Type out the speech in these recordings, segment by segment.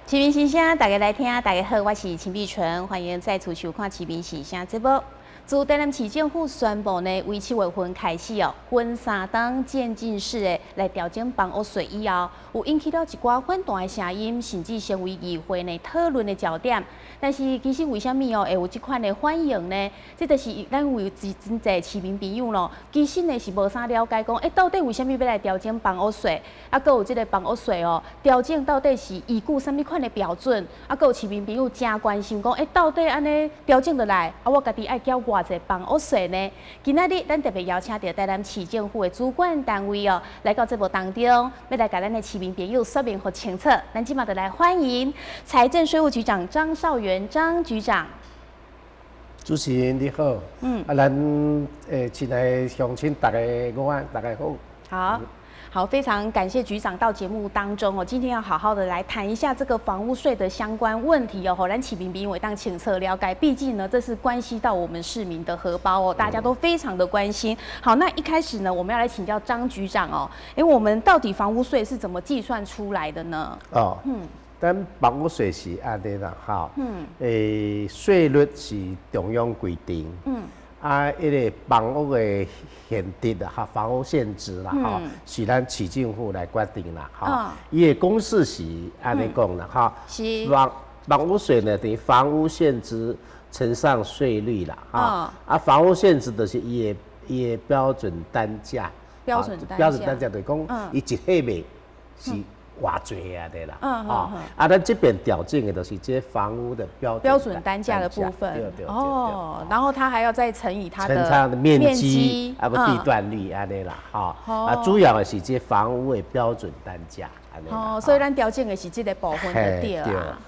市民时声，大家来听，大家好，我是秦碧纯，欢迎再次收看《市民时声》节目。自台南市政府宣布呢，为7月份开始哦，分3档渐进式的来调整房屋税以后，有引起了一寡反弹的声音，甚至成为议会呢讨论的焦点。但是其实为什么哦会有这款的反应呢？这就是咱有真侪市民朋友咯，其实呢是无啥了解讲，到底为什么要来调整房屋税？啊，佮有这个房屋税哦，调整到底是依据什么款的标准？啊，佮有市民朋友真关心讲，到底安尼调整落来，啊，我家己爱缴偌济房屋税呢？今仔日咱特别邀请到台南市政府的主管单位哦，来到节目当中，要来甲咱的市民朋友说明和清楚。咱今嘛就来欢迎财政税务局长张少元张局长。主持人你好，咱亲爱的乡亲大家午安，大家好。好。好，非常感谢局长到节目当中哦。今天要好好的来谈一下这个房屋税的相关问题哦。让市民朋友当清楚了解，毕竟呢，这是关系到我们市民的荷包哦，大家都非常的关心。好，那一开始呢，我们要来请教张局长哦，我们到底房屋税是怎么计算出来的呢？咱房屋税是安尼啦，哈，税率是中央规定，迄个房屋的限值啦，哈，房屋限制啦，哈，是咱市政府来决定啦，哈，伊的公式是安尼讲啦，哈，房屋税呢等于房屋限制乘上税率啦，哈，房屋限制就是伊的标准单价，标准单价就是讲，伊一平米是偌济啊的啦，咱这边调整的都是这房屋的标准单价的部分，对，然后它还要再乘以它的面积，啊不地段率安尼啦，主要的是这房屋的标准单价安尼啦，所以咱调整的是这个部分的对啦，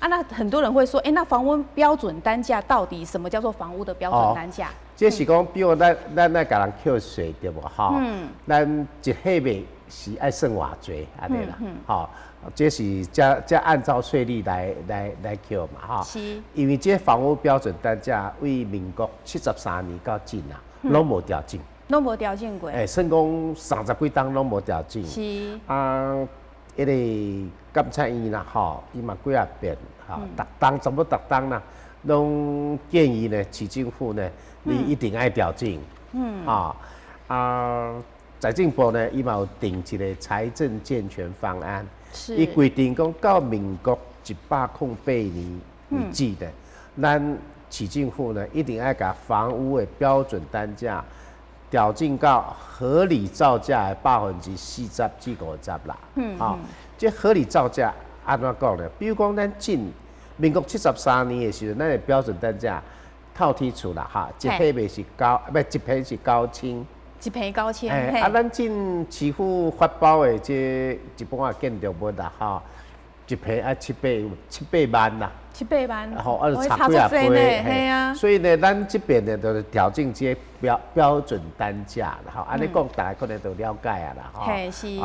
那很多人会说，那房屋标准单价到底什么叫做房屋的标准单价？这是讲，比如咱来甲人扣税对无哈？咱一平米是爱算偌济安尼啦，这是这按照税率来扣嘛哈。是。因为这房屋标准单价为民国73年到今啊，拢无调整。拢无调整过。算讲30几档拢无调整。是。迄个监察院啦，伊嘛几啊遍，逐档差不多逐档啦，拢建议呢，市政府呢，你一定爱调整。财政部呢，伊嘛有定一个财政健全方案，伊规定讲到民国108年为止的，咱市政府呢一定要把房屋的标准单价调整到合理造价的40%至50%啦。这合理造价安怎讲呢？比如讲，咱民国73年的时候，咱的标准单价套剔出啦，一平米是一平是9000。一平9000，咱进市府发包的这一般啊建筑物啦，一平7-8万啦，7-8万，差几啊倍，所以呢，咱这边呢就调整这标准单价啦，安尼讲大家可能都了解啊啦，是。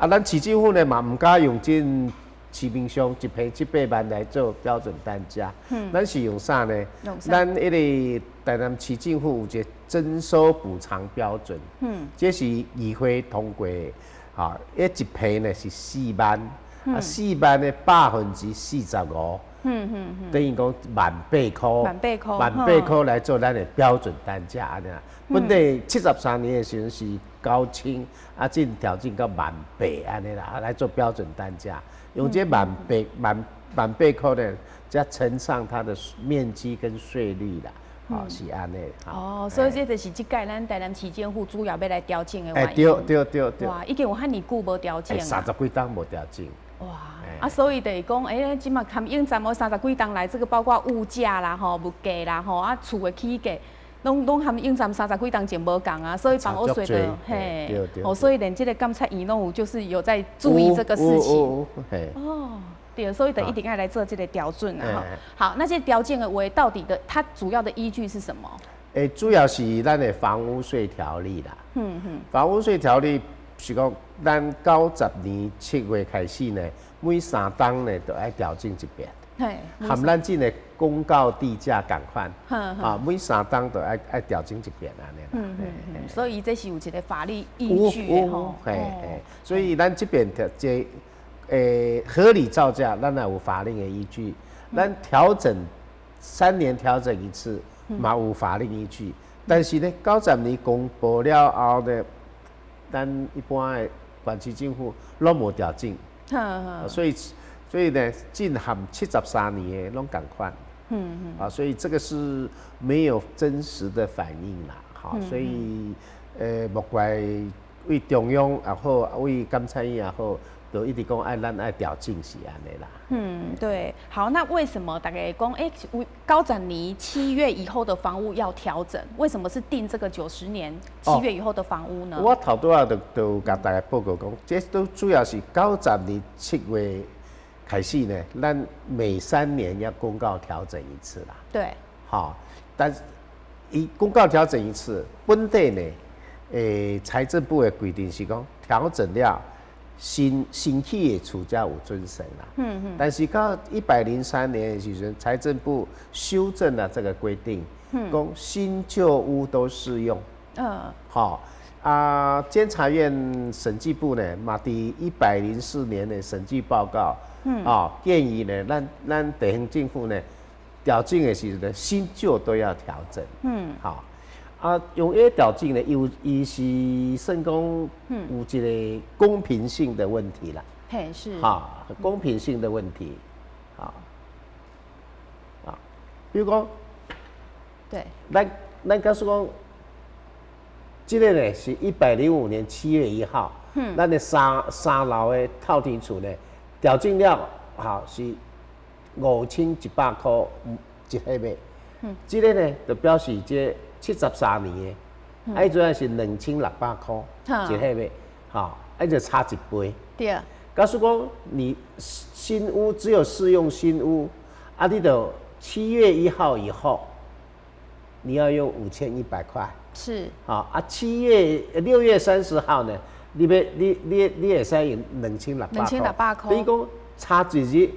咱市政府呢嘛唔敢用这市面上一平7-8万来做标准单价，咱是用啥呢？咱迄个台南市政府有一个征收补偿标准，这是议会通过的，一平呢是4万，4万的45%，等于讲18000块来做咱的标准单价安尼啦。本来73年的时候是9000，进调整到18000安尼啦，来做标准单价。用这18000块呢，再乘上它的面积跟税率啦，是安尼。所以这就是这届咱台南市政府主要要来调整的原因。对。哇，已经有遐尼久无调整啊。30几档无调整。哇，所以就是讲，即马含应站30几档来，这个包括物价啦、物价啦、厝的起价。拢含应站30几档前无共啊，所以房屋税的所以连这个监察院拢有就是有在注意这个事情。对，所以一定要来做这个调整啊。好，那这调整的话，到底的它主要的依据是什么？主要是咱的房屋税条例啦。房屋税条例是讲，咱90年7月开始呢，每3档呢都要调整一遍。含咱这个公告地价共款，每3档都要调整一遍安尼。所以这是有一个法律依据的吼。所以咱这边这合理造价，咱也有法令的依据。咱调整3年调整一次，嘛有法令依据。但是呢，90年公布了后呢，咱一般的县市政府拢无调整，所以呢，进含73年的拢同款。所以这个是没有真实的反应啦，所以莫怪为中央也好，为监察院也好，都一直讲咱爱调整是安尼啦。对，好，那为什么大家讲90年7月以后的房屋要调整？为什么是定这个90年7月以后的房屋呢？我头拄仔就甲大家报告讲，这都主要是90年7月。开始呢，咱每3年要公告调整一次啦。对。好，但是公告调整一次，本地呢，财政部的规定是讲调整了新起的厝才有准绳啦。但是到103年的时阵，财政部修正了这个规定，讲新旧屋都适用。好。监察院审计部呢，嘛第104年的审计报告，建议呢，咱地方政府呢，调整的时候呢，新旧都要调整。好，用调整呢，伊是算讲有一个公平性的问题啦。嘿，是。公平性的问题，比如讲，对，咱告诉讲。这个呢是105年7月1号，咱的三楼的透天厝呢调整了，是5100块一平米。这个呢就表示这73年的，迄阵是2600块一平米，就差1倍。对。告诉讲，你新屋只有适用新屋，你就7月1号以后，你要用5100块。是。6月30号呢，你会使用2600块。等于讲差一日，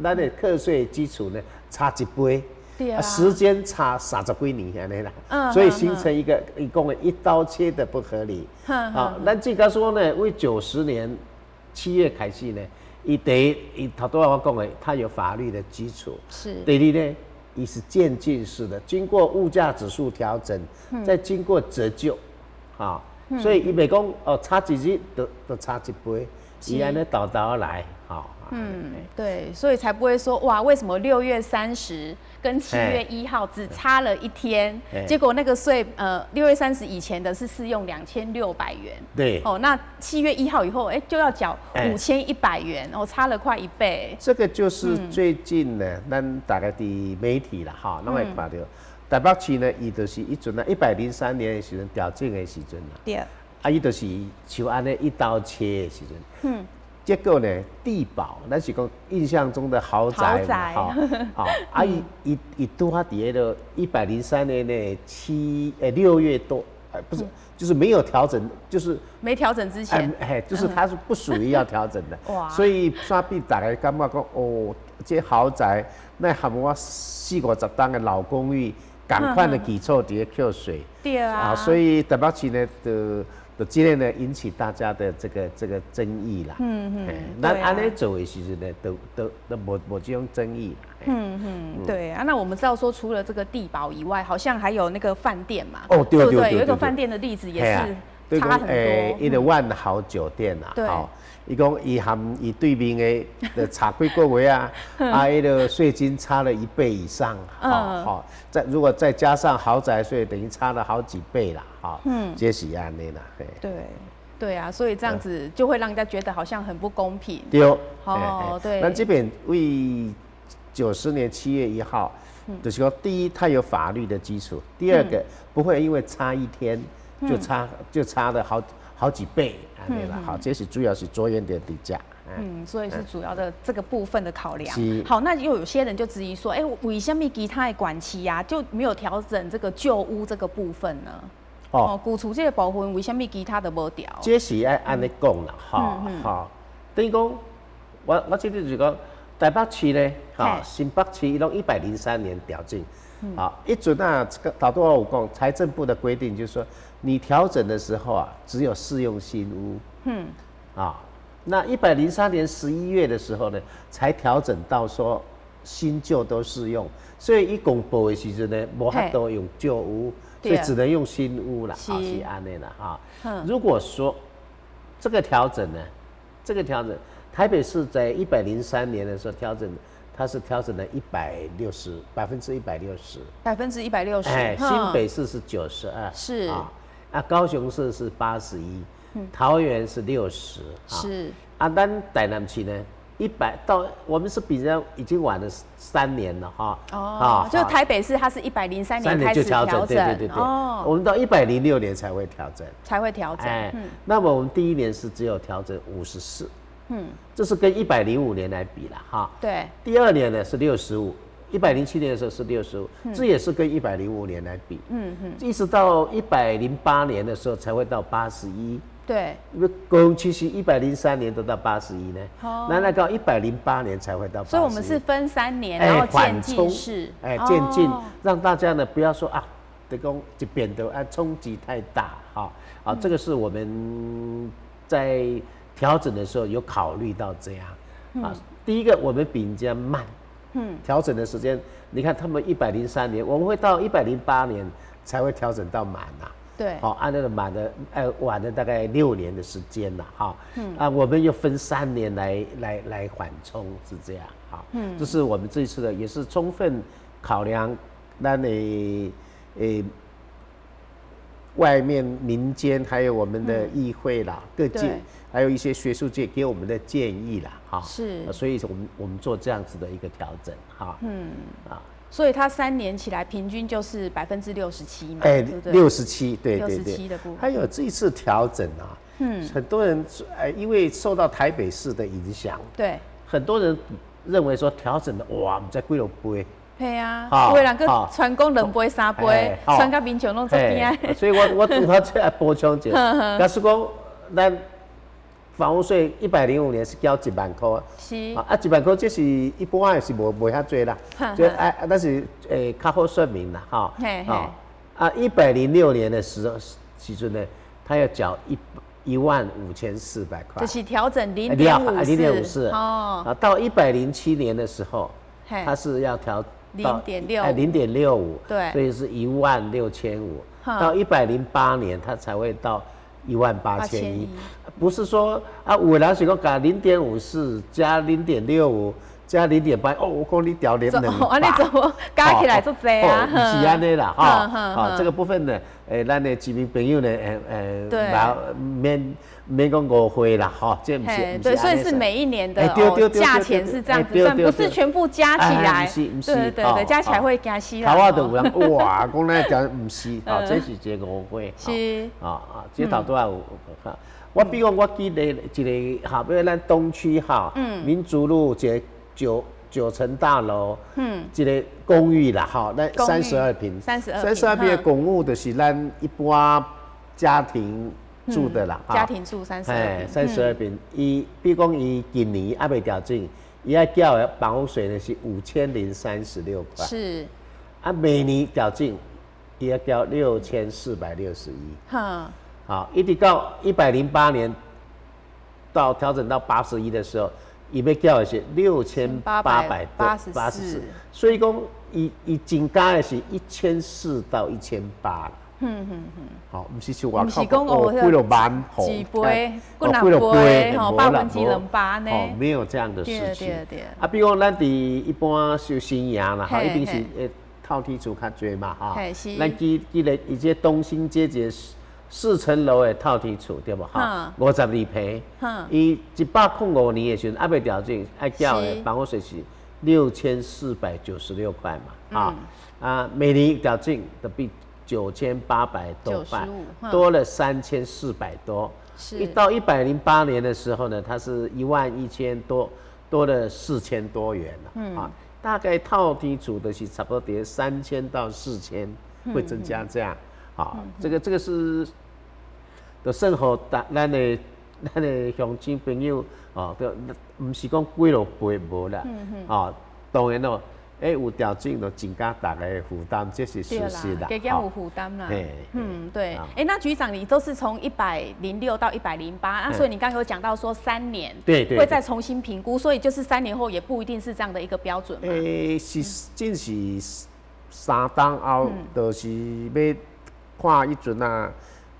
咱的课税基础呢差1倍。对啊。时间差30几年安尼啦。所以形成一个一共一刀切的不合理。咱这个说呢，为90年7月开始呢，伊头拄我讲的，它有法律的基础。是。第二呢。也是渐进式的，经过物价指数调整，再经过折旧，所以伊袂讲差一日就差1倍，伊安尼倒来，对，所以才不会说哇，为什么6月30跟7月1号只差了1天，结果那个税6月30以前的是适用2600元，对，那7月1号以后就要缴5100元，差了快1倍。这个就是最近呢，咱大概的媒体啦，拢会看到台北市呢，伊就是一阵啊103年的时阵调整的时阵啦，对，伊就是像安尼一刀切的时阵，结果呢，地保，咱是讲印象中的豪宅嘛，伊拄好伫迄个103年的6月多，不是，就是没有调整，就是没调整之前，就是它是不属于要调整的，所以煞必大家感觉讲，这豪宅那含我40-50档的老公寓，同款的基础伫咧扣税，对啊，所以台北市呢就今天呢引起大家的这个争议啦。那安尼做的时候呢，都无这种争议。对啊。那我们知道说，除了这个地保以外，好像还有那个饭店嘛。对，有一个饭店的例子也是差很多。一个万豪酒店啊，对。伊讲伊含伊对面的差几个月啊，迄个税金差了1倍以上，如果再加上豪宅税，等于差了好几倍啦，这是安尼啦，对啊，所以这样子就会让人家觉得好像很不公平。对，对。咱这边为90年7月1号，就是说，第一，它有法律的基础；第二个，不会因为差1天就差了好几倍。好，这是主要是着眼点底价。所以是主要的这个部分的考量。好，那又有些人就质疑说，为什么其他的管期啊就没有调整这个旧屋这个部分呢？古厝这个部分为什么其他的无调？这是要安尼讲啦，等于讲，我这里就讲台北市呢，新北市伊拢103年调整，一阵啊，头拄我有讲财政部的规定就是说，你调整的时候啊，只有适用新屋，那103年11月的时候呢，才调整到说新旧都适用，所以一公布的时阵呢，无法度用旧屋，所以只能用新屋啦，是安尼啦哈。如果说这个调整呢，台北市在103年的时候调整，它是调整了160%，160%。哎，新北市是92，是啊，高雄市是81，桃园是60，是啊，咱台南市呢100到我们是比较已经晚了3年了哈。哦，就台北市它是103年开始调整，对。哦，我们到106年才会调整，哎，那么我们第一年是只有调整54，这是跟105年来比了哈。对。第二年呢是65，107年的时候是65，这也是跟105年来比。一直到108年的时候才会到81。对，因为高雄其实103年都到81呢，那到108年才会到81。所以我们是分3年，然后渐进式，渐进，让大家呢不要说啊，得讲一边的冲击太大哈，这个是我们在调整的时候有考虑到这样啊。第一个，我们比人家慢，调整的时间，你看他们103年，我们会到108年才会调整到满啊。对，好，按那个满的，晚了大概6年的时间了，哈，我们又分3年来缓冲，是这样，好，这是我们这一次的，也是充分考量那外面民间还有我们的议会啦，各界还有一些学术界给我们的建议啦，哈，是，所以我们做这样子的一个调整，哈，所以它3年起来平均就是67%嘛，对不对？67%，对67%的部分。还有这一次调整啊，很多人因为受到台北市的影响，对，很多人认为说调整的哇，不知几落杯，对啊，有的人去传讲2杯3杯，传到民众拢做惊。所以我这来补充一下，假使讲咱房屋税105年是交1万块，是1万块这是一般也是无遐多啦，就但是较好说明啦哈。106年的时阵呢，他要缴15400块，就是调整0.54哦。到107年的时候，他是要调到0.65，对，所以是16500。到108年，他才会到18100，不是说啊，有人是讲加0.54加0.65加0.8，我讲你调0.2，安尼怎么加起来就多啊？不是安尼啦，哈，这个部分呢，咱的居民朋友呢，免讲误会啦，哈，这不是，对，所以是每一年的价钱是这样子算，不是全部加起来，对，加起来会加死啦。头仔就有人哇，讲咱调不是，这是一个误会，是这头拄仔有哈。我比如我举例一个，好，比如咱东区哈，民族路一个九层大楼，一个公寓啦，哈，咱32坪，32坪的公寓就是咱一般家庭住的啦，家庭住32坪，比如讲伊今年还未调整，伊要缴的房屋税呢是5036块，是，每年调整，伊要缴6461，好，一直到108年到调整到81的时候，伊要缴的是6884，所以讲伊增加的是1400到1800啦。好，不是说我靠，几落万户，几杯，几落杯，2%呢？没有这样的事情。比如讲咱伫一般修新营啦，一定是套梯厝较多嘛，哈。咱记得一些东兴街一个4层楼的套梯厝，对不哈？52坪，伊105年的时候，还未调整，爱缴的房屋税是6496块嘛，每年调整就比9800多块，多了3400多。一到108年的时候呢，它是11000多，多了4000多元了，大概套梯厝的是差不多得3000到4000会增加这样，这个是。就算好，咱的乡亲朋友哦，不是讲几落倍无啦，当然咯，有调整就增加大家的负担，这是事实啦。加减有负担啦。对。那局长，你都是从106到108，那所以你刚刚有讲到说3年，对，会再重新评估，所以就是3年后也不一定是这样的一个标准嘛。真是3档后，就是要看迄阵啊，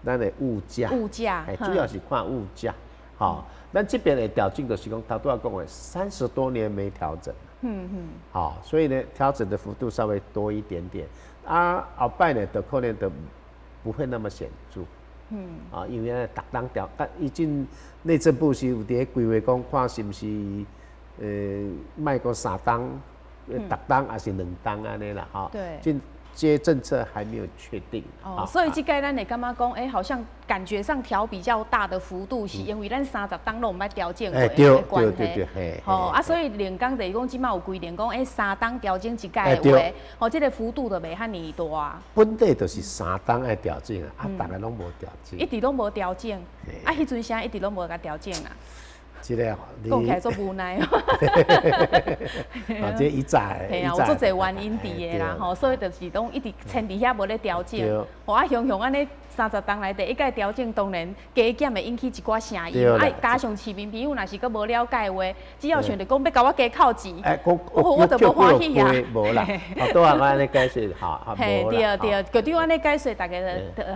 咱的物价。主要是看物价。好，咱这边的调整就是讲，头拄仔讲的30多年没调整。好，所以呢，调整的幅度稍微多一点点。后摆呢，可能就不会那么显著。因为呢，逐档调，已经内政部是有伫咧规划讲，看是不是卖个3档，逐档还是2档安尼啦，哈。对。这些政策还没有确定。所以这个咱会感觉讲，好像感觉上调比较大的幅度，是因为咱30档拢唔捌调整过的关系。所以连刚就是讲，即马有规定讲，3档调整一届的话，这个幅度就袂遐尼大。本地就是3档爱调整大家拢无调整。一直拢无调整，迄阵啥一直拢无甲调整啊。这个讲起来做无奈这一再。系啊，有足侪原因伫的啦，所以就是拢一直撑伫遐无咧调整。熊安尼30档内底一概调整，当然加减会引起一寡声音。加上市民朋友若是佫无了解的话，只要想着讲要甲我加扣钱，我就无欢喜啊。无啦，都按安尼解释，好，对，局长安尼解释，大家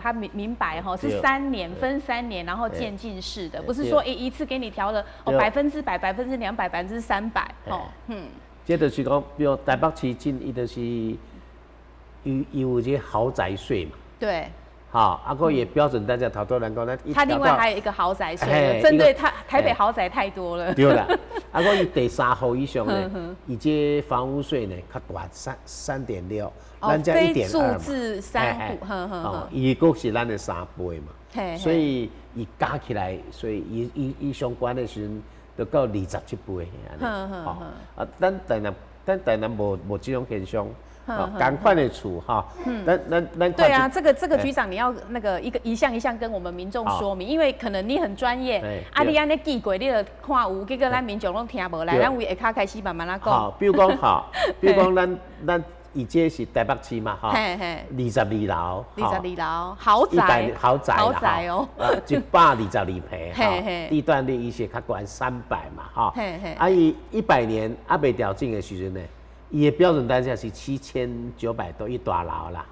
他明白是3年分3年，然后渐进式的，不是说一次给你调了100%、200%、300%。这就是讲，比如台北市政，伊就是有这豪宅税嘛。对。个也标准大家头多人讲，它另外还有一个豪宅税，针对台北豪宅太多了。对啦，个伊第3户以上呢，伊这房屋税呢较大3.6，咱才1.2嘛。数字3户，伊个是咱的3倍嘛，所以伊加起来，所以伊相关的时阵就到27倍咱台南无这种现象。赶快的处哈，咱对啊，这个局长你要那个一项一项跟我们民众说明，因为可能你很专业，你安尼记过，你就看有，结果咱民众拢听无来，咱为下骹开始慢慢来讲。比如讲咱以前是台北市嘛，22楼，22楼豪宅哦，122坪，地段率伊是较悬300嘛，伊100年未调整的时阵呢。伊的标准单价是7900多一大楼啦，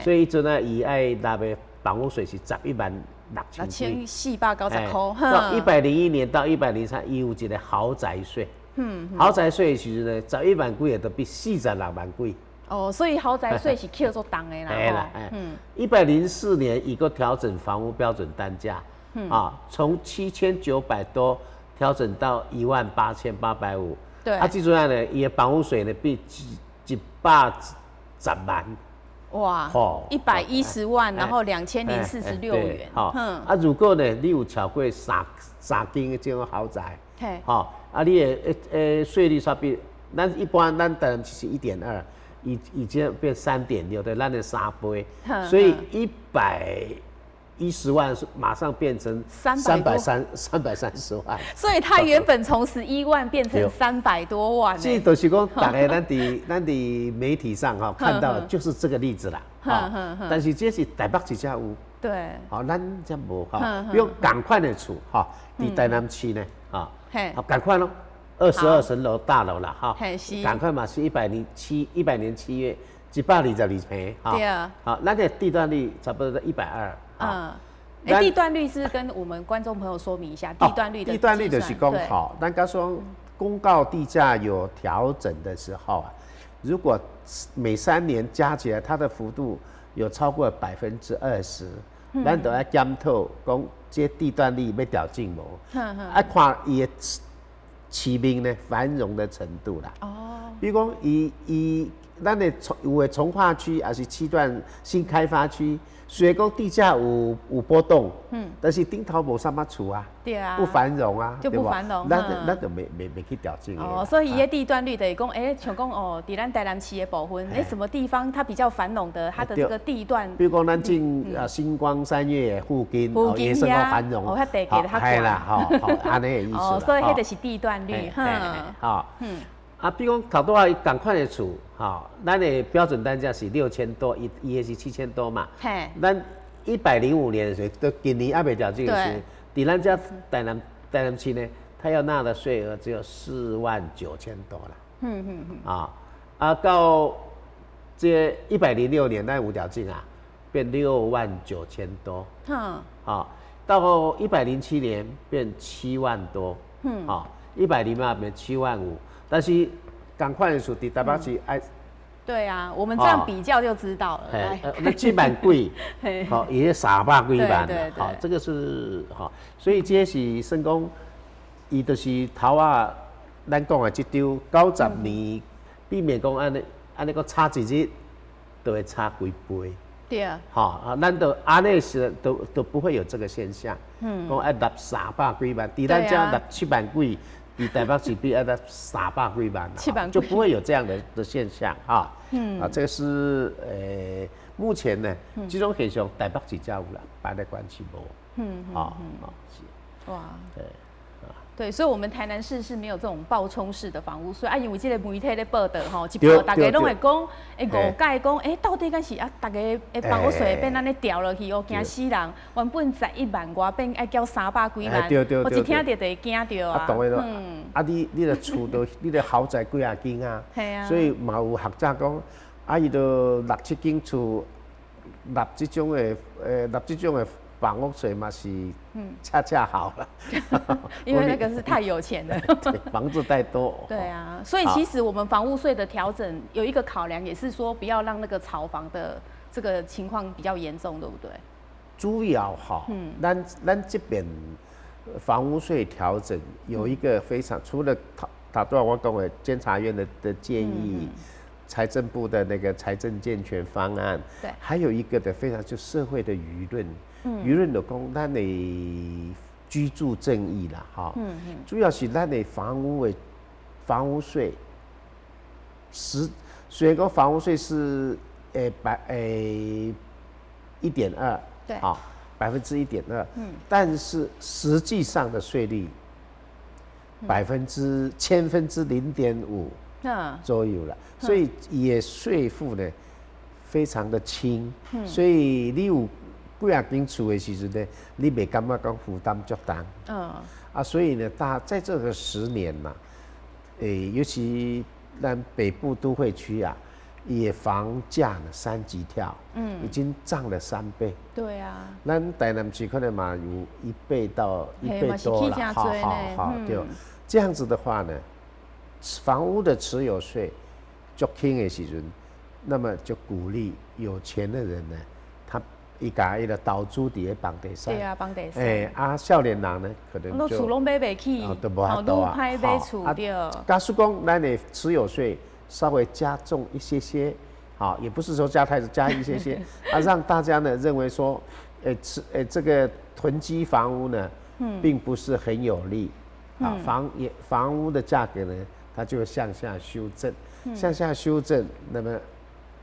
所以迄阵伊爱纳的房屋税是11,600块，1490块。到101年到103，伊有一个豪宅税，豪宅税的时阵呢，11万几都比46万几。所以豪宅税是扣做重的啦。104年伊个调整房屋标准单价，从7900多调整到18850。对，这阵呢，伊的房屋税呢比110万，哇，110万，然后2046元，如果呢，你有超过三间的这种豪宅，你的税率差比，一般咱台南市是1.2，已经变3.6，对，咱的3倍，所以110万马上变成330万，所以它原本从11万变成300多万。这就是讲，大概咱伫媒体上看到的就是这个例子啦。但是这是台北市才有，对，咱才无不用赶快的处伫台南市呢，赶快咯，22层楼大楼啦，赶快嘛是100年7月122坪，对啊，咱的地段率差不多120。地段率是跟我们观众朋友说明一下，地段率就是讲咱刚说公告地价有调整的时候如果每3年加起来它的幅度有超过20%，咱就要检讨讲这地段率要调整无，看伊的市民呢繁荣的程度啦。比如讲咱的有的从化区还是7段新开发区。虽然讲地价有波动，但是顶头无啥物厝啊，对啊，不繁荣啊，就不繁荣，咱就没去调整所以伊的地段率等于讲，像讲伫咱台南市的部分，什么地方它比较繁荣的，它的这个地段，比如讲咱进星光三月附近，也是好繁荣，它地价它啦，安尼的意思。所以迄就是地段率，啊，比如讲头拄仔同款的厝，吼，咱的标准单价是6000多，伊的是7000多嘛。嘿，咱105年的时候，都今年还未调这个税，伫咱家台南市呢，他要纳的税额只有49000多啦。到这106年，咱有调整啊，变69000多。到107年变7万多。108变75000，但是同款的厝伫台北市爱。对啊，我们这样比较就知道了。那7万几，好，也300几万，好，这个是好，所以这是算讲，伊就是头啊，咱讲的这张90年，避免讲安尼个差一日，都会差几倍。对啊。好，咱都安尼是都不会有这个现象。讲爱纳300几万，伫咱家纳7万几。比台北市比要300几万，就不会有这样的现象啊。这个是目前呢，这种现象台北市才有啦，别的县市无。是。哇。对，所以我们台南市是没有这种暴冲式的房屋税啊，因为这个媒体咧报道吼，一报大家拢会讲，误解讲，到底敢是啊，大家房屋税变安尼调落去哦，惊死人，原本11万外变爱交300几万，我一听到就会惊到啊。当然咯，你的厝都，你的豪宅几啊间啊，所以嘛有学者讲，伊就6、7间厝，纳这种的房屋税嘛是恰恰好了，因为那个是太有钱了，对，房子太多。对啊，所以其实我们房屋税的调整有一个考量，也是说不要让那个炒房的这个情况比较严重，对不对？主要哈，咱这边房屋税调整有一个非常，除了他对我讲的监察院的建议。财政部的那个财政健全方案，对，还有一个的非常就社会的舆论，舆论就讲咱的居住正义啦，哈，主要是咱的房屋税，虽然讲房屋税是1.2%，对，好1.2%，但是实际上的税率0.5%。左右了，所以也税负呢非常的轻，所以你有几啊间厝的时阵呢，你袂感觉讲负担足重。所以呢，在这个10年嘛，尤其咱北部都会区啊，也房价呢3级跳，已经涨了3倍。对啊，咱台南市可能嘛有1倍到1倍多了，好，对，这样子的话呢。房屋的持有税足轻的时阵，那么就鼓励有钱的人呢，他把伊的投资伫咧房地产。对啊，房地产。少年人呢，可能就厝拢买袂起，都无法度啊。歹买厝对。假使讲咱的持有税稍微加重一些些，也不是说加太多，加一些些，让大家呢认为说，这个囤积房屋呢，并不是很有利，房屋的价格呢。它就会向下修正，那么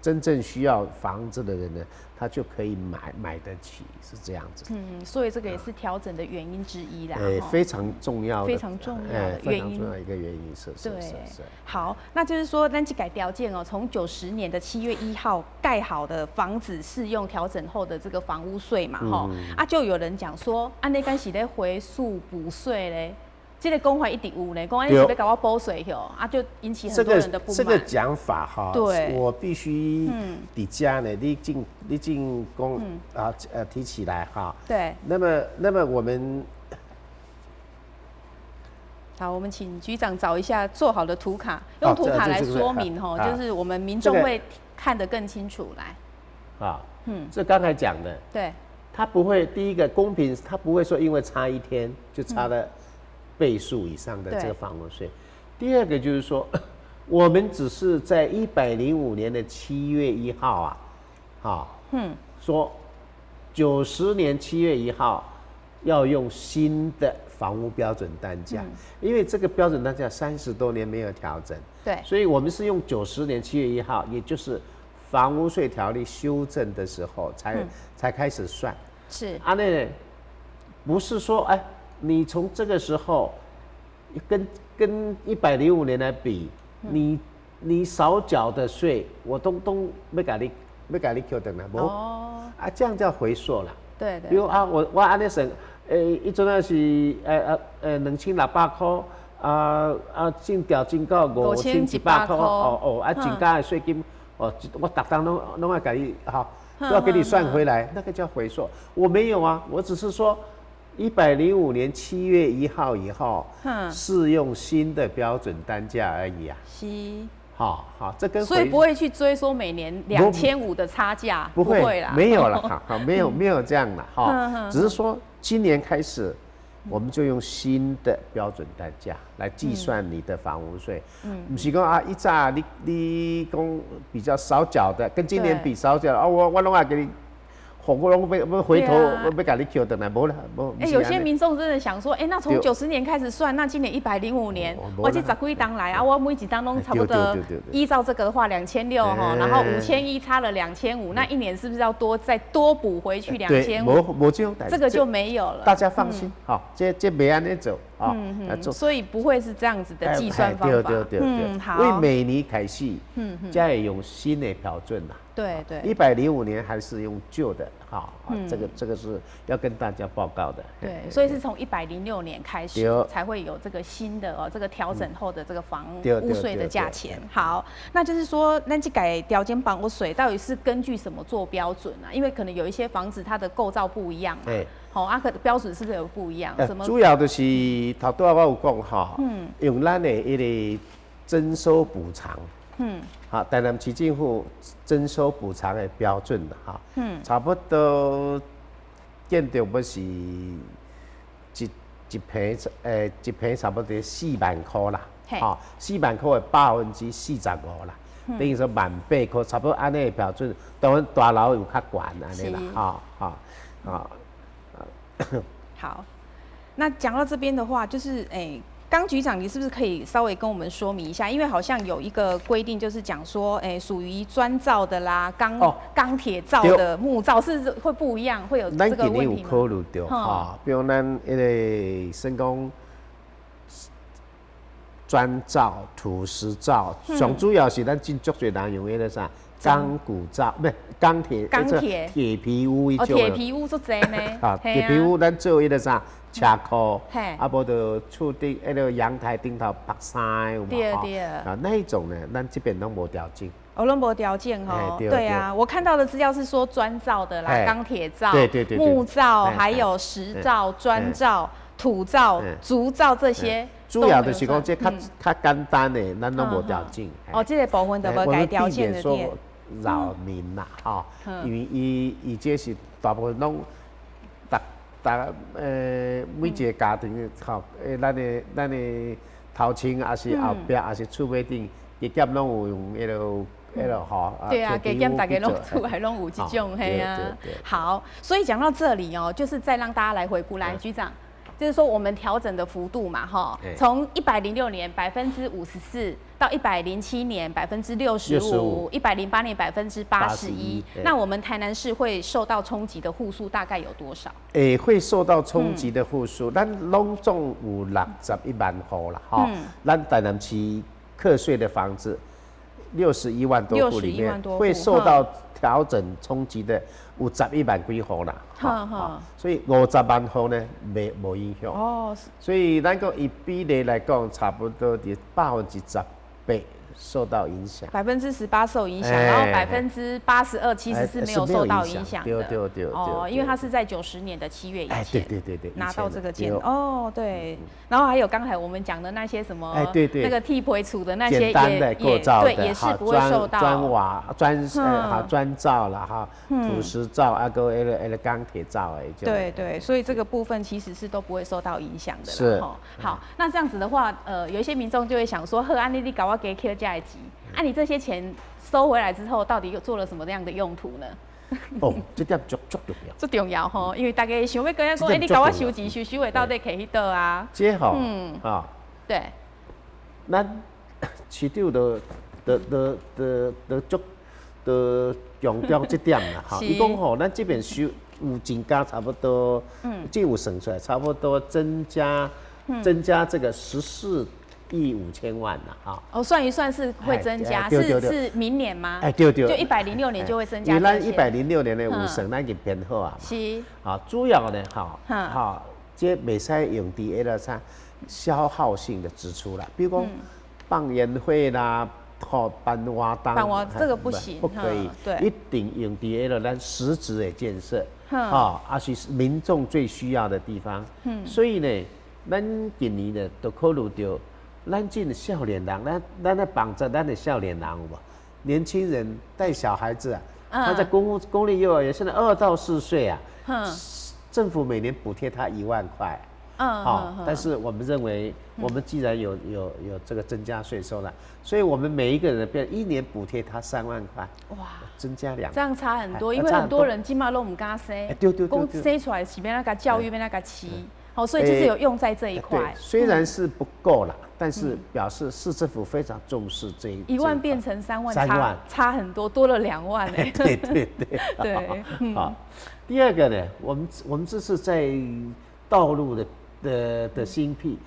真正需要房子的人呢，他就可以买得起，是这样子。所以这个也是调整的原因之一啦。非常重要的，非常重要的原因，非常重要一个原因是。对，好，那就是说，咱这改条件哦，从90年的7月1号盖好的房子适用调整后的这个房屋税嘛，就有人讲说，那敢是咧回溯补税嘞。这个讲法一定有呢，讲你是要给我补税哟，就引起很多人的不满。这个讲法哈，对，我必须伫家呢，你进公提起来哈。对。那么我们，好，我们请局长找一下做好的图卡，用图卡来说明哈，就是我们民众会看得更清楚来。这刚才讲的，对，他不会第一个公平，他不会说因为差1天就差了。倍数以上的这个房屋税，第二个就是说，我们只是在105年的7月1号说90年7月1号要用新的房屋标准单价，因为这个标准单价30多年没有调整，对，所以我们是用90年7月1号，也就是房屋税条例修正的时候才开始算，是那不是说你从这个时候跟105年来比，你少缴的税，我都要给你扣等了，这样叫回溯啦。对对。比如我安尼算，一阵仔是2600块，正调正到5100块，增加的税金，我逐当拢要给你都要给你算回来，那个叫回溯。我没有啊，我只是说，105年7月1号以后，适用新的标准单价而已啊。是。好，这跟所以不会去追说每年2500的差价，不会啦，没有了，没有这样了，只是说今年开始，我们就用新的标准单价来计算你的房屋税，不是讲一早你讲比较少缴的，跟今年比少缴我拢要给你。我拢要回头，要给你扣回来，无啦，有些民众真的想说，那从90年开始算，那今年105年，我这10几档来啊，我每一档拢差不多，依照这个的话2600哈，然后5100差了2500，那一年是不是要再多补回去2500？没这种代志，这个就没有了。大家放心，这没安尼走所以不会是这样子的计算方法。对，好。因为每年开始，才会用新的标准啦。对，105年还是用旧的，这个是要跟大家报告的。对，所以是从106年开始才会有这个新的这个调整后的这个房屋税的价钱。好，那就是说，那这改调减房屋税到底是根据什么做标准啊？因为可能有一些房子它的构造不一样嘛。可标准是不是有不一样？什么？主要就是头拄我有讲用咱的一个征收补偿。台南市政府征收补偿的标准差不多建筑要是一坪差不多4万块啦，4万块的45%啦，等于说18000块，差不多安尼的标准。当然大楼有较悬安尼啦，好，那讲到这边的话，就是刚局长，你是不是可以稍微跟我们说明一下？因为好像有一个规定，就是讲说，属于砖造的啦、钢铁造的、木造，是会不一样，会有这个问题吗？咱今年有考虑到比如咱算讲砖造、土石造，上主要是咱真足侪人用个啥钢骨造，不是钢铁铁皮屋迄种。铁皮屋足侪呢。铁皮屋咱做迄个啥？车库，无就厝顶迄个阳台顶头白衫有嘛？对。那一种呢，咱这边拢无条件。拢无条件吼。对啊，我看到的资料是说砖造的啦、钢铁造、木造，还有石造、砖造、土造、竹造这些。主要就是讲这较简单的，咱拢无条件。这个部分就无改条件的店。扰民啦，因为伊这是大部分拢。每一个家庭咱的头前也是后壁也是厝尾顶，加减拢有用对啊，加减大家拢厝还拢有这种好，所以讲到这里就是再让大家来回顾来，局长。就是说，我们调整的幅度嘛，从106年54%到107年65%，108年81%。那我们台南市会受到冲击的户数大概有多少？会受到冲击的户数，咱拢总有61万户啦，咱台南市课税的房子61万多户里面，会受到调整冲击的有11万几户啦，所以50万户呢无影响。所以咱讲以比例来讲，差不多伫18%受到影响，18%受影响，然后82%其实是没有受到影响的。对，因为它是在90年的7月以前，对，拿到这个建对。然后还有刚才我们讲的那些什么，那个替陪处的那些简单的构造的，也是不会受到砖瓦、砖造啦土石造个钢铁造对，所以这个部分其实是都不会受到影响的。是。好，那这样子的话，有一些民众就会想说，呵，安你搞我给 Q 价级，你这些钱收回来之后，到底又做了什么样的用途呢？这点足重要。足重要吼，因为大家想要跟人讲，你搞我收钱收回到底去迄倒啊？这对。咱市长都强调这点啦，伊讲咱这边收有增加差不多，这有算出来，差不多增加这个14 1.5亿啦哈。哦，算一算是会增加，是明年吗？对，就106年就会增加。因为咱106年的有算咱已经编好啊嘛。是。啊，主要呢，这袂使用伫那个啥消耗性的支出啦，比如讲放烟火啦。办活动，这个不行，不可以，对，一定用在那个咱实质的建设，是民众最需要的地方。所以呢，咱今年呢都考虑到，咱这少年人，咱在帮着咱的少年人有无？年轻人带小孩子啊，他在公立幼儿园，现在2到4岁啊，政府每年补贴他1万块。但是我们认为，我们既然有这个增加税收了，所以我们每一个人1年补贴他3万块，哇，增加2，这样差很多，因为很多人今嘛都唔敢生，对，生出来是要那个教育，要那个饲，好，所以就是有用在这一块。虽然是不够啦，但是表示市政府非常重视这一1万变成3万，差很多，多了2万哎。对，好。第二个呢，我们这是在道路的新辟，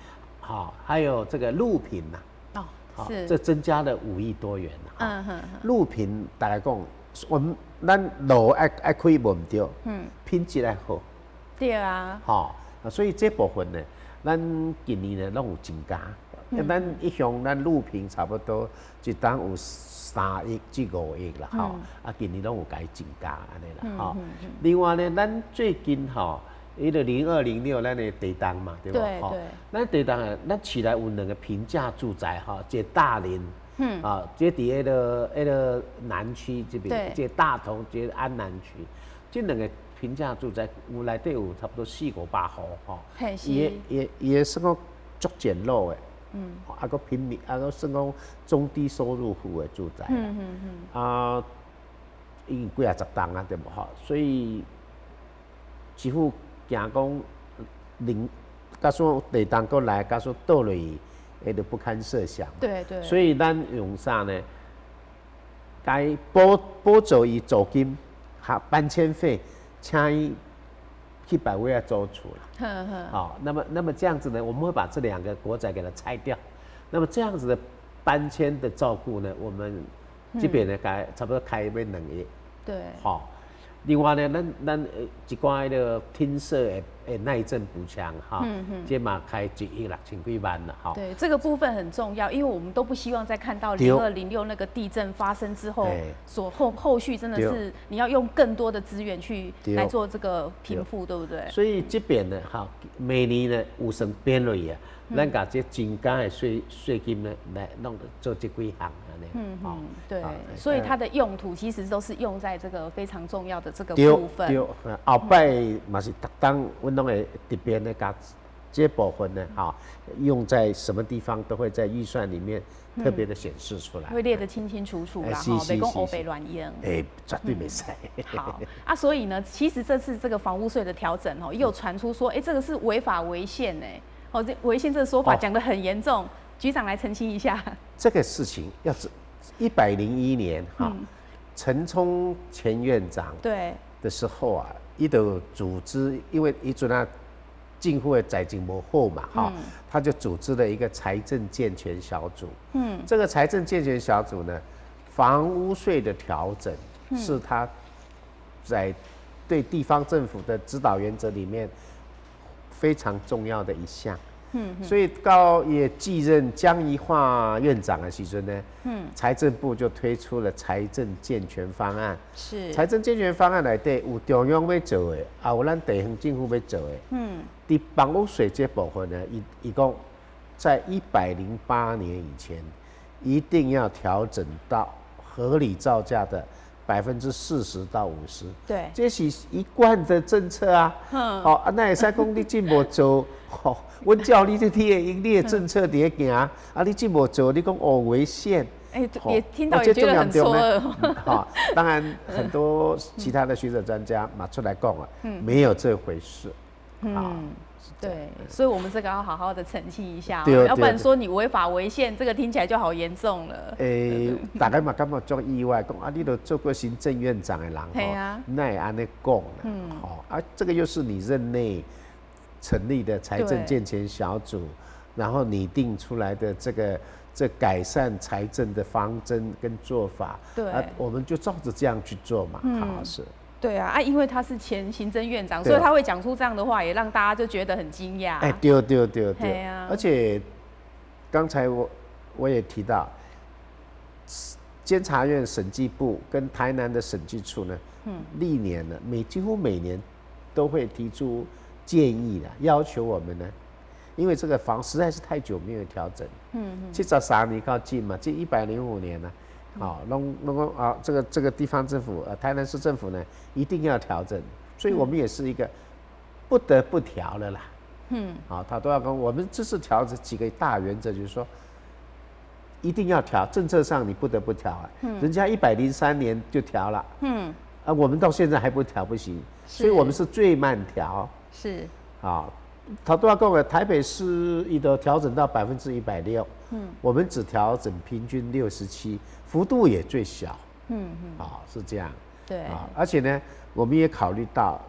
还有这个路平呐，是这增加了5亿多元呐。路平大概讲，咱路爱开无唔对，品质爱好。对啊。所以这部分呢，咱今年呢拢有增加，咱一向咱路平差不多一档有3亿至5亿啦，今年拢有改增加安尼啦，另外呢，咱最近伊个02、06咱的地档嘛，对吧？对。咱地档啊，咱市内有2个平价住宅一个大林，这伫那个南区这边，这大同，这安南区，这2个平价住宅内底有差不多4、5百户伊个算讲足简陋的，个平民，个算讲中低收入户的住宅啦，已经几啊10栋啊，对不？所以几乎。惊讲加上地动过来，加上倒落去，就不堪设想。对。所以咱用啥呢？该补助伊租金、搬迁费，请伊去把位租厝了。那么这样子呢，我们会把这2个国宅给它拆掉。那么这样子的搬迁的照顾呢，我们这边呢，差不多开2亿。对。另外呢，咱一寡个厅舍的耐震补强这嘛开1亿6000几万了对，这个部分很重要，因为我们都不希望再看到02、06那个地震发生之后，后续真的是你要用更多的资源去来做这个平复，对不对？所以这边呢，每年呢有算编落去啊，咱把这增加的税金呢来弄做这几项。对，所以它的用途其实都是用在这个非常重要的这个部分。对，后摆嘛是逐当，阮拢会特别的把这部分呢，用在什么地方都会在预算里面特别的显示出来，会列得清清楚楚啦，别讲欧北乱用。绝对没使。好啊，所以呢，其实这次这个房屋税的调整也有传出说，这个是违法违宪这违宪这个说法讲得很严重，局长来澄清一下。这个事情要是101年陈冲前院长的时候啊，他就组织，因为他阵啊政府的财政不好嘛，他就组织了一个财政健全小组。这个财政健全小组呢，房屋税的调整是他在对地方政府的指导原则里面非常重要的一项。所以到也继任江宜桦院长的时阵呢，财政部就推出了财政健全方案。是财政健全方案内底有中央要做的，也有咱地方政府要做的。伫房屋税这部分呢，伊讲在108年以前，一定要调整到合理造价的40%到50%。对，这是一贯的政策啊。那会使讲你真无做，阮照你这你的政策伫咧行，你真无做，你讲违宪。也听到也觉得很错愕。当然很多其他的学者专家嘛出来讲了，没有这回事。对，所以我们这个要好好的澄清一下，要不然说你违法违宪，这个听起来就好严重了。大家嘛感觉足意外，讲你都做过行政院长的人，那会安尼讲这个又是你任内成立的财政健全小组，然后拟定出来的这改善财政的方针跟做法，对，我们就照着这样去做嘛，是。对啊，因为他是前行政院长，所以他会讲出这样的话，也让大家就觉得很惊讶。对，而且刚才我也提到，监察院审计部跟台南的审计处呢，历年呢几乎每年都会提出建议的，要求我们呢，因为这个房实在是太久没有调整，73年靠近嘛，近105年了。这个地方政府，台南市政府呢，一定要调整，所以我们也是一个不得不调了啦。他都要跟我们这次调这几个大原则，就是说一定要调，政策上你不得不调啊。人家103年就调了，我们到现在还不调不行，所以我们是最慢调。是他都要跟我台北市一都调整到160%，我们只调整平均67%，幅度也最小，是这样，对，而且呢，我们也考虑到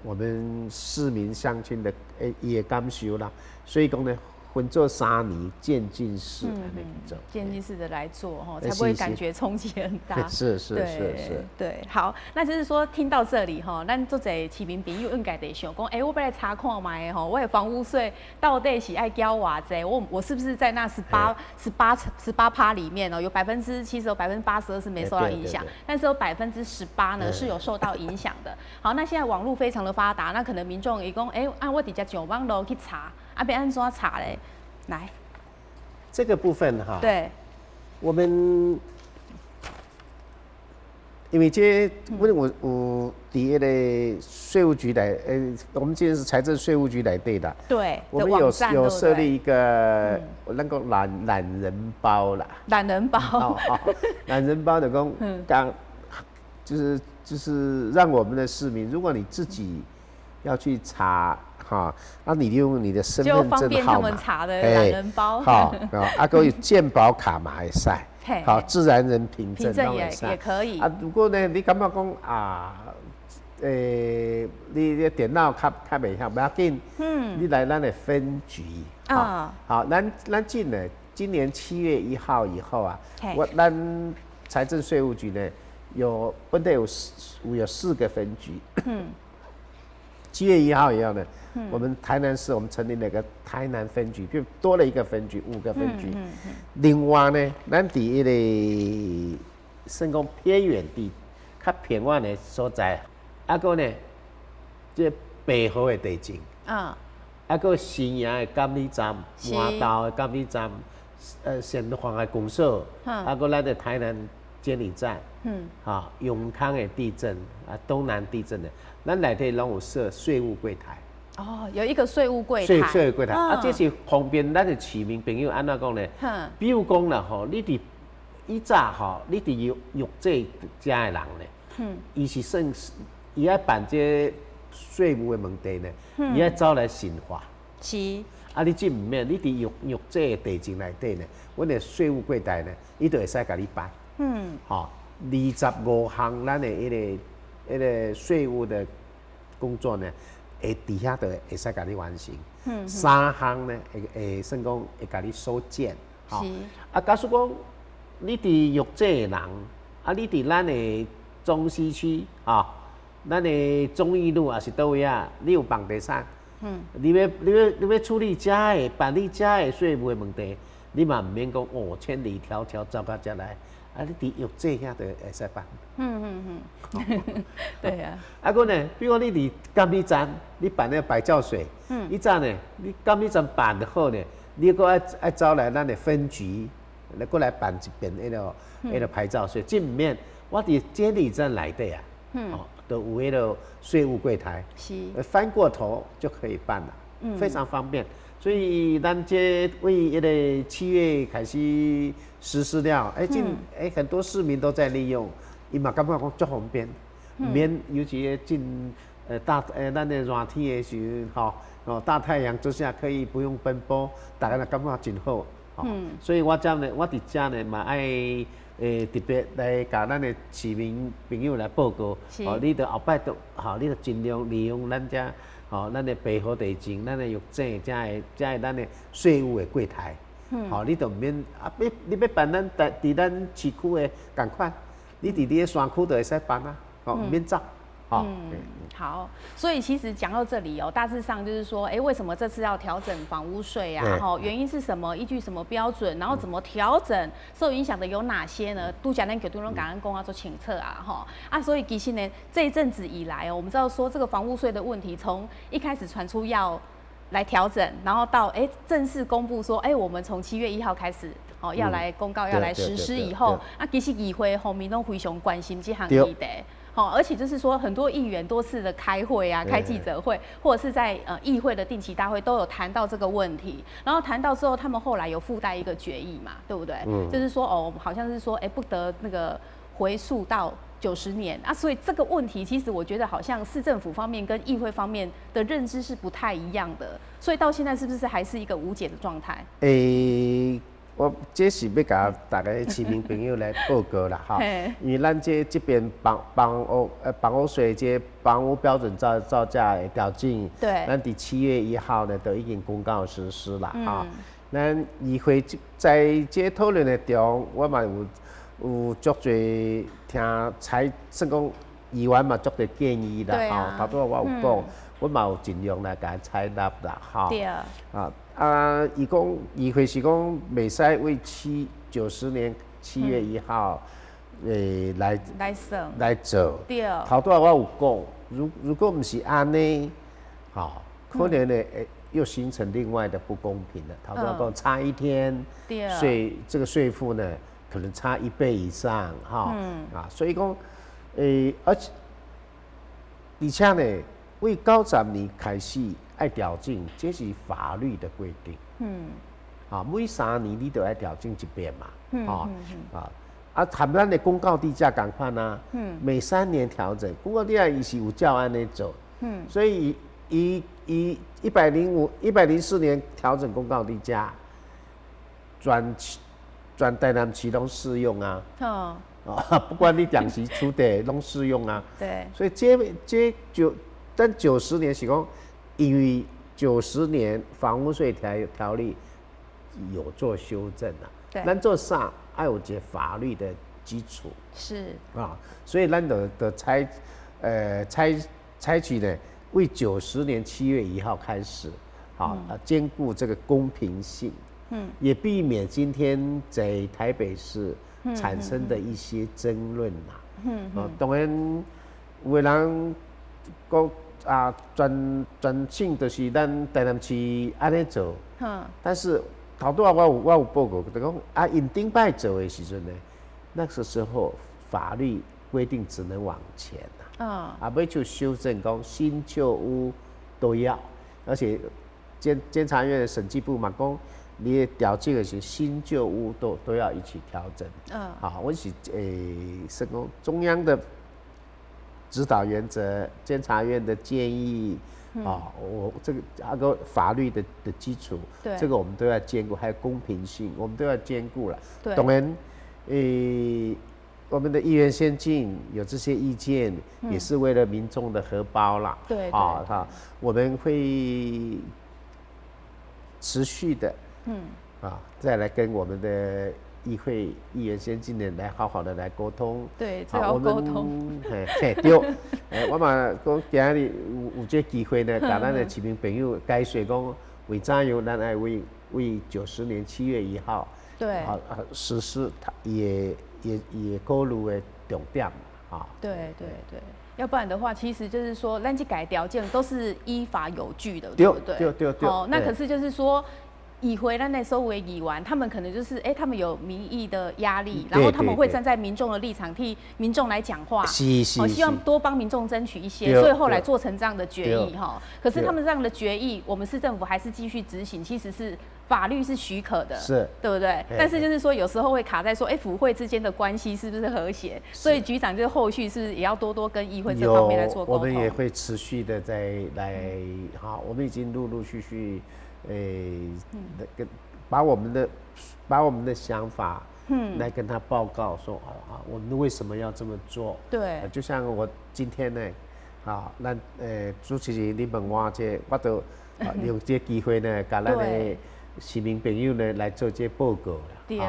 我们市民乡亲的也感受啦，所以讲呢，分做3年渐进式的那种，渐进式的来做才不会感觉冲击很大。是，对，好，那就是说听到这里咱做者市民朋友应该得想讲，我要来查看卖我的房屋税到底是爱交偌济？我是不是在那18%里面有70%有82%是没受到影响，但是有18%呢是有受到影响的。好，那现在网络非常的发达，那可能民众也讲，我直接上网路去查。要安怎查嘞？来，这个部分对，我们因为我第一个税务局来，我们今天是财政税务局来对的，对，我们有设立一个那个懒人包啦，懒人包，懒人包的讲，就是让我们的市民，如果你自己要去查。你用你的身份证号码，就方便他们查的懒人包。有健保卡嘛也使，自然人凭证也可以。如果呢，你感觉讲你电脑较袂晓，不要紧，你来咱的分局好，咱今年7月1号以后啊，咱财政税务局呢本地有4个分局。7月1号以后呢，我们台南市我们成立了一个台南分局，就多了一个分局，5个分局。另外呢，咱伫一个算讲偏远地、较偏远的所在，个呢，这北河的地震，个新营的监理站、麻豆的监理站、县防的公所，个咱的台南监理站，永康的地震东南地震的。咱内底拢有设税务柜台，有一个税务柜台，税务柜台，这是方便咱的市民朋友安怎讲呢？比如讲啦，你伫以早你伫玉这家的人呢，伊是算伊爱办这税务的问题呢，伊爱走来审核。是。你这唔免，你伫玉这的地震内底呢，阮的税务柜台呢，伊就会使甲你办。25项咱的迄个税务的工作呢，底下就会使甲你完成。3项呢，会算讲会甲你收件。假使讲你伫玉这的人，你伫咱的中西区咱的忠义路也是倒位啊，你有房地产，你要处理办理家的税务的问题，你嘛唔免讲千里迢迢走到遮来。你伫玉这遐就会使办。对啊。个呢，比如你伫监理站，你办那个牌照税，以前呢，你监理站办得好呢，你搁爱走来咱的分局，过来办一遍迄个牌照税，这唔免，我伫监理站内底都有迄个税务柜台，翻过头就可以办了，非常方便。所以咱这为迄个7月开始实施了，很多市民都在利用，伊嘛感觉讲足方便，免尤其进咱的热天的时候，大太阳之下可以不用奔波，大家感觉真好。所以我伫遮呢嘛爱特别来甲咱的市民朋友来报告，你着后摆你着尽量利用咱遮吼，咱的白河地政，咱的邮政，才会咱的税务的柜台。吼，你就免啊，你要办咱伫咱市区的共款，你伫你的山区就会使办啊，吼，免走。好，所以其实讲到这里哦，大致上就是说，为什么这次要调整房屋税啊？哈，原因是什么？依据什么标准？然后怎么调整？受影响的有哪些呢？都讲咱给都拢感恩公啊做清测啊，哈所以其实呢，这一阵子以来哦，我们知道说这个房屋税的问题，从一开始传出要来调整，然后到正式公布说，我们从7月1号开始。要来公告，要来实施以后，其实议会后面都非常关心这项议题。而且就是说，很多议员多次的开会啊，开记者会，或者是在议会的定期大会都有谈到这个问题。然后谈到之后，他们后来有附带一个决议嘛，对不对？就是说好像是说，不得那个回溯到90年啊，所以这个问题其实我觉得好像市政府方面跟议会方面的认知是不太一样的，所以到现在是不是还是一个无解的状态？我这是要甲大家市民朋友来报告啦，哈，因为咱这边房屋税这房屋标准造价的调整，对，咱伫7月1号呢都已经公告实施啦，哈，咱议会在这讨论的中，我嘛有足侪听算讲议员嘛足侪建议啦，哈，头拄我有讲，我嘛有尽量来甲采纳啦，哈，对啊，伊讲议会是讲袂使为90年7月1号，来做。对。头拄我有讲，如果不是安尼，可能呢又形成另外的不公平了。头拄我讲差1天，这个税负呢可能差1倍以上，所以讲，而且呢，为90年开始。爱调整，这是法律的规定。每3年你都要调整一遍嘛。含咱的公告地价同款啊。每3年调整，公告地价伊是有照安尼做。所以以104年调整公告地价，全台南市拢适用啊。不管你当时出地拢适用啊。对。所以但90年是讲。因为90年房屋税条例有做修正啊，咱做啥要有一个法律的基础是所以咱就采取呢，为90年7月1号开始，兼顾这个公平性，也避免今天在台北市产生的一些争论当然有的人讲。全省就是咱台南市安尼做，但是头拄我有报告，就讲因顶摆做的时阵呢，那个时候法律规定只能往前要去修正讲新旧屋都要，而且监察院的审计部嘛讲，你调整的是新旧屋都要一起调整，我是是讲中央的。指导原则、监察院的建议，我这个法律的基础，这个我们都要兼顾，还有公平性，我们都要兼顾了。当然，我们的议员先进有这些意见，也是为了民众的荷包啦。我们会持续的，再来跟我们的。议会议员先进来好好的来沟通，对，最好沟通。对，我嘛讲今日有这机会呢，甲咱的市民朋友解说讲，为怎样咱爱为90年7月1号，对，实施它也考虑的重点对，要不然的话，其实就是说，咱去改条件都是依法有据的，对不对？对。那可是就是说。议会咱那时候为议员，他们可能就是他们有民意的压力，然后他们会站在民众的立场替民众来讲话，希望多帮民众争取一些，所以后来做成这样的决议可是他们这样的决议，我们市政府还是继续执行，其实是法律是许可的，对不对？但是就是说有时候会卡在说，府会之间的关系是不是和谐？所以局长就是后续是不是也要多跟议会这方面来做沟通？我们也会持续的再来，我们已经陆续。把我们的想法，来跟他报告说，我们为什么要这么做？对，就像我今天呢，咱主持人你问我这，我都用这机会呢，甲咱的市民朋友呢来做这报告啦。对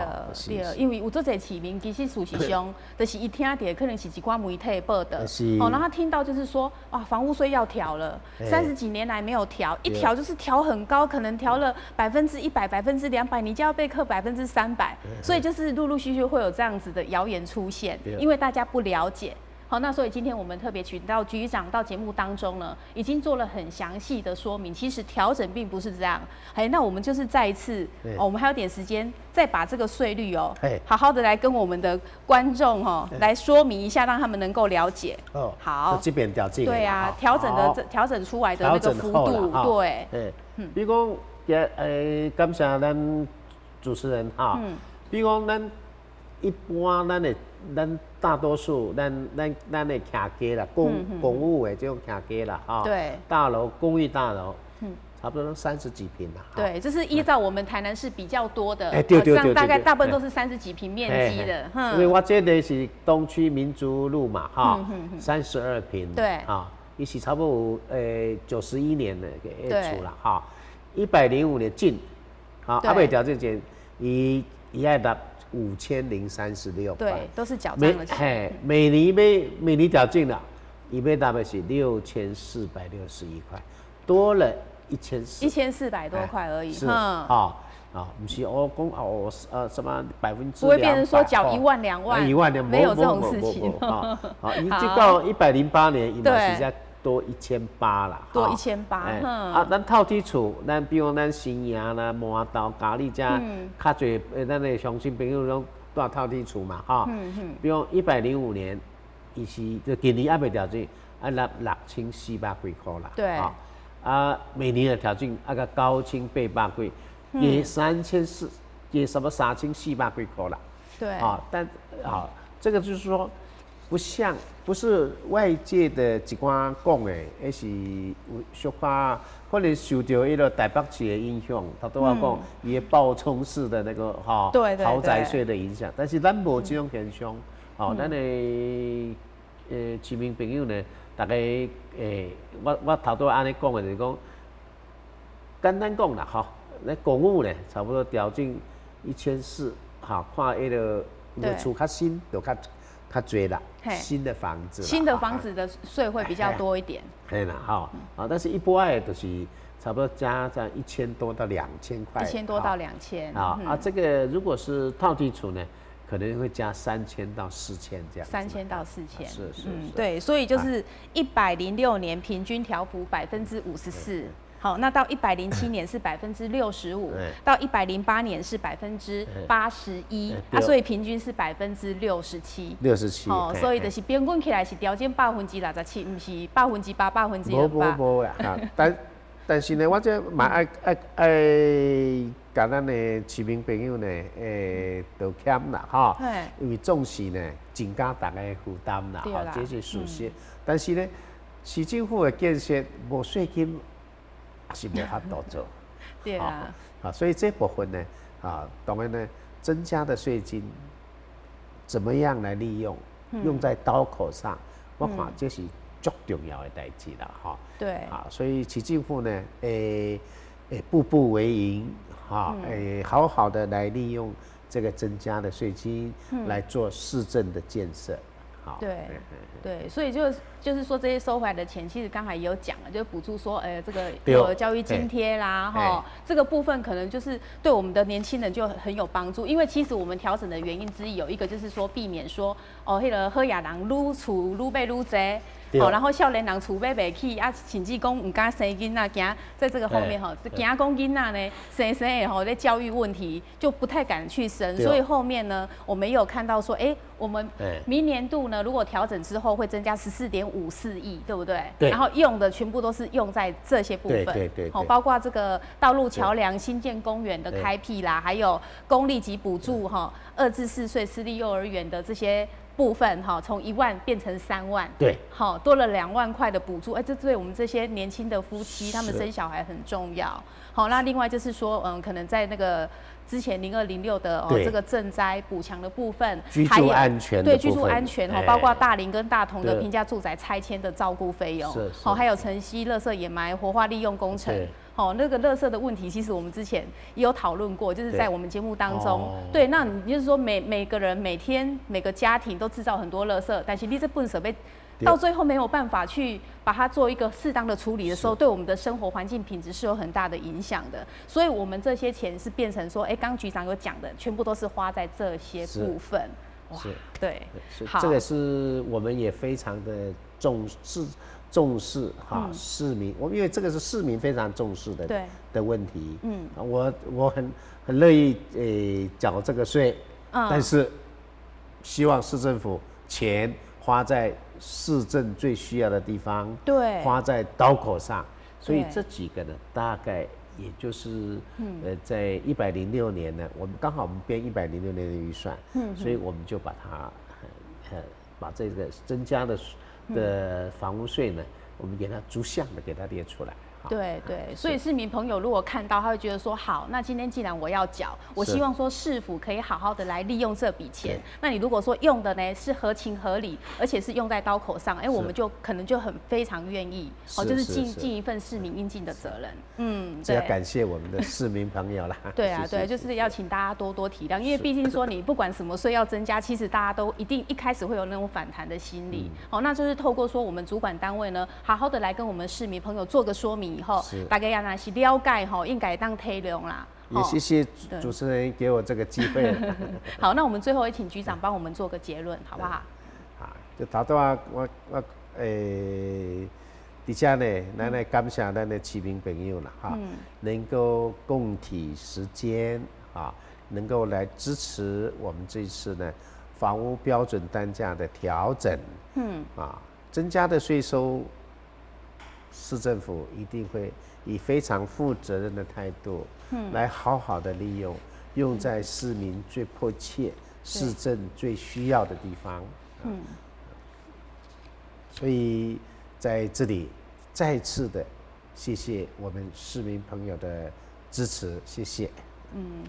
对，因为有做者市民，其实事实上，就是伊听到可能是一寡媒体报道，然后他听到就是说，哇，房屋税要调了，30几年来没有调，一调就是调很高，可能调了100%、200%，你就要被课300%，所以就是陆陆续续会有这样子的谣言出现，因为大家不了解。好，那所以今天我们特别请到局长到节目当中呢，已经做了很详细的说明。其实调整并不是这样，那我们就是再一次，我们还有点时间，再把这个税率好好的来跟我们的观众来说明一下，让他们能够了解。好，这边调整。对啊，调整出来的那个幅度，对。比如讲，感谢咱主持人哈。比如讲，咱一般咱大多数咱的徛家啦，公务的这种徛家啦，哈，对，大楼公寓大楼，差不多都30几坪啦。对，这是依照我们台南市比较多的，对，这样大概大部分都是30几坪面积的。因为我这个是东区民族路嘛，哈，32坪，对，啊，伊是差不多91年的给出啦，哈，105年进，好，还未调整前，伊爱达5036块，对，都是缴账的钱。每年调整了，伊要达的是6461块，多了1400多块而已。是不是我讲什么200%，不会变成说缴1万2万，1万2万没有这种事情。伊这到108年，伊嘛是才多1800啦，多1800。咱透天厝，咱比如咱新营啦、麻豆、嘉义遮，较侪咱的乡亲朋友拢住透天厝嘛，哈。比如105年，伊是就今年还未调整，纳6400几块啦。对。每年的调整个9800几，也3400，也什么3400几块啦。对。但这个就是说。不是外界的一寡讲的，而是有小可可能受到迄个台北市的影响，他都要讲伊的暴冲式的那个豪宅税的影响。但是咱无这种现象，咱的市民朋友呢，大概我头拄安尼讲的就是讲，简单讲啦，咱公务呢差不多调整1400，看迄个厝较新就较多啦，新的房子的税会比较多一点。对啦，但是一般的就是差不多加在1000多到2000块。1000多到2000。这个如果是套地厝呢，可能会加3000到4000这样。3000到4000。是。对，所以就是106年平均调幅54%。好，那到107年是65%，到108年是81%，所以平均是67%。67%，所以就是平均起来是调整67%，不是8%、8%。无啦，但是呢，我这嘛爱甲咱的市民朋友呢，道歉啦，哈，因为总是呢增加大家的负担啦，这是事实。但是呢，市政府的建设无税金。是没法度做，对啊，所以这部分呢，当然呢，增加的税金怎么样来利用，用在刀口上，我看这是最重要的代志啦，对，所以市政府呢，步步为营，好好的来利用这个增加的税金来做市政的建设。对，所以就是说这些收回来的钱，其实刚才也有讲了，就是补助说，这个幼儿教育津贴啦，这个部分可能就是对我们的年轻人就很有帮助，因为其实我们调整的原因之一有一个就是说避免说，那个好野人愈厝愈买愈多。然后少年人厝买袂起，甚至讲唔敢生囡仔，惊在这个后面惊讲囡仔呢生的在教育问题就不太敢去生，所以后面呢，我们也有看到说，我们明年度呢，如果调整之后会增加14.54亿，对不对？对。然后用的全部都是用在这些部分，对。包括这个道路桥梁、新建公园的开辟啦，还有公立及补助2至4岁私立幼儿园的这些部分哈，从1万变成3万，对，好，多了2万块的补助，这对我们这些年轻的夫妻，他们生小孩很重要。好，那另外就是说，可能在那个之前0206的这个赈灾补强的部分，居住安全的部分，对居住安全包括大林跟大同的平价住宅拆迁的照顾费用，好，还有城西垃圾掩埋活化利用工程。那个垃圾的问题，其实我们之前也有讨论过，就是在我们节目当中。对，那你就是说每个人每天每个家庭都制造很多垃圾，但是你这笨手被到最后没有办法去把它做一个适当的处理的时候，对我们的生活环境品质是有很大的影响的。所以我们这些钱是变成说，刚局长有讲的，全部都是花在这些部分。是，对，好，这个是我们也非常的重视哈，市民，因为这个是市民非常重视的问题。我很乐意缴这个税，但是希望市政府钱花在市政最需要的地方，对，花在刀口上。所以这几个呢，大概也就是在106年呢，我们刚好我们编106年的预算，所以我们就把它把这个增加的房屋税呢，我们给它逐项的给它列出来。对对，所以市民朋友如果看到，他会觉得说，好，那今天既然我要缴，我希望说市府可以好好的来利用这笔钱。那你如果说用的呢是合情合理，而且是用在刀口上，我们就可能就非常愿意，就是尽一份市民应尽的责任。这要感谢我们的市民朋友啦。对啊，对，就是要请大家多多体谅，因为毕竟说你不管什么税要增加，其实大家都一定一开始会有那种反弹的心理。那就是透过说我们主管单位呢，好好的来跟我们市民朋友做个说明。以后大家要那是了解应该当体谅啦。也谢谢主持人给我这个机会。好，那我们最后也请局长帮我们做个结论，好不好？好，就头拄啊，我底下呢，咱来感谢咱的市民朋友啦，能够共体时间能够来支持我们这一次呢房屋标准单价的调整，增加的税收。市政府一定会以非常负责任的态度，来好好的利用，用在市民最迫切、市政最需要的地方。所以在这里再次的谢谢我们市民朋友的支持，谢谢。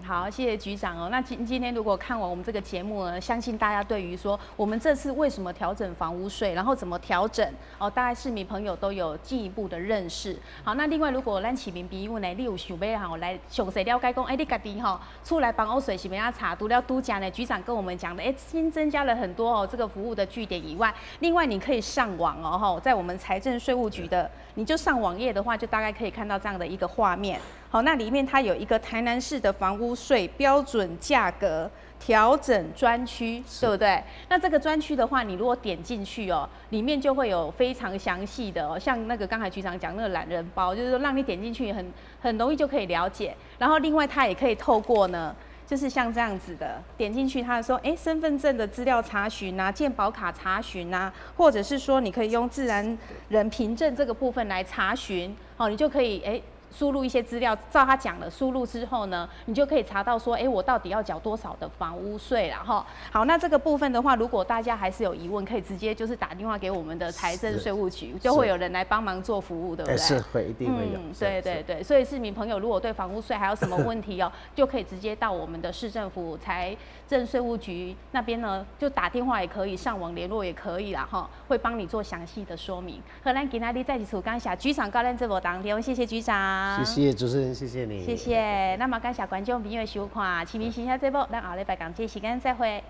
好，谢谢局长哦。那今天如果看完我们这个节目呢，相信大家对于说我们这次为什么调整房屋税，然后怎么调整大概市民朋友都有进一步的认识。好，那另外如果咱市民朋友呢，你有想要来详细了解讲，你家己出来房屋税是要查，除了都讲呢，局长跟我们讲的，新增加了很多这个服务的据点以外，另外你可以上网在我们财政税务局的，你就上网页的话，就大概可以看到这样的一个画面。好，那里面它有一个台南市的房屋税标准价格调整专区，对不对？那这个专区的话，你如果点进去里面就会有非常详细的像那个刚才局长讲那个懒人包，就是说让你点进去很容易就可以了解。然后另外它也可以透过呢，就是像这样子的，点进去它说，身份证的资料查询啊，健保卡查询啊，或者是说你可以用自然人凭证这个部分来查询，你就可以输入一些资料，照他讲的输入之后呢，你就可以查到说，我到底要缴多少的房屋税啦哈。好，那这个部分的话，如果大家还是有疑问，可以直接就是打电话给我们的财政税务局，就会有人来帮忙做服务，对不对？是会，一定会有。对对对，所以市民朋友如果对房屋税还有什么问题就可以直接到我们的市政府财政税务局那边呢，就打电话也可以，上网联络也可以啦哈，会帮你做详细的说明。好，咱今天再次感谢局长到咱这波当中，谢谢局长。谢谢主持人，谢谢你。谢谢。那么感谢观众朋友的收看，市民新闻节目，咱下礼拜同这时间再会。